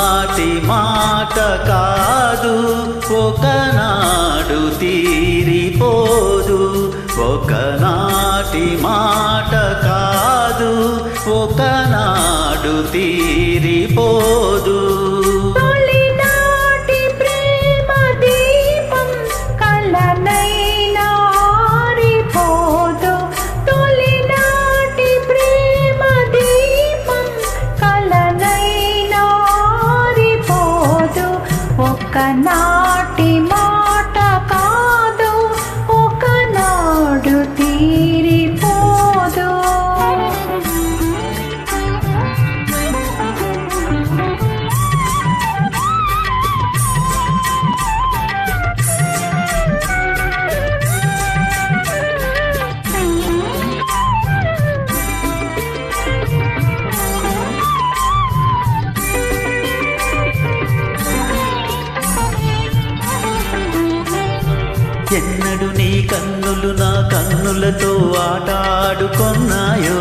ఒకనాటి మాట కాదు ఒకనాడు తీరిపోదు ఒకనాటి మాట కాదు ఒకనాడు తీరిపోదు ఒకనాటి మాట కాదు ఒకనాడు తీరిపోదు ఎన్నడు నీ కన్నులు నా కన్నులతో ఆటాడుకున్నాయో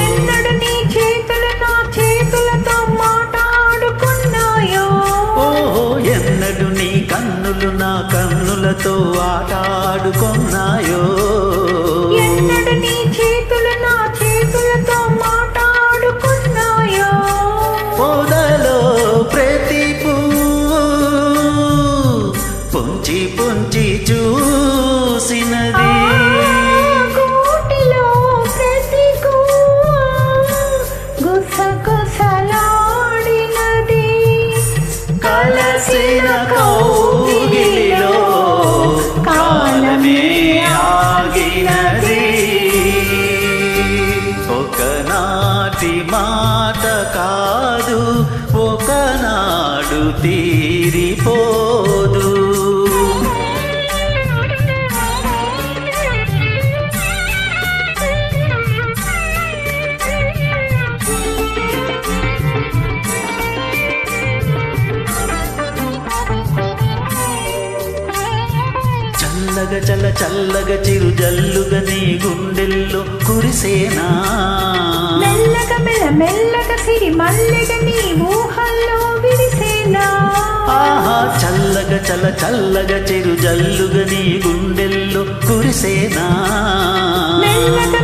ఎన్నడు నీ చేతులు నా చేతులతో మాట్లాడుకున్నాయో ఓహో ఎన్నడు నీ కన్నులు నా కన్నులతో ఆటాడుకున్నాయో ఎన్నడు నీ చేతులు నా చేతులతో మాట్లాడుకున్నాయో పొదలో ప్రతి పుంచి పుంచి చూసినది కోటిలో ప్రతి గుసగుసలాడినది కలసిన కౌగిలిలో కాలమే ఆగినది ఒకనాటి మాట కాదు ఒకనాడు తీరిపోదు చల్లగా చల్లగా చిరు జల్లుగా నీ గుండెల్లో కురిసేనా మెల్లగా మెల్లగా సిరి మల్లెగా నీ ఊహల్లో విరిసేనా ఆహా చల్లగా చిరు జల్లుగా నీ గుండెల్లో కురిసేనా మెల్లగా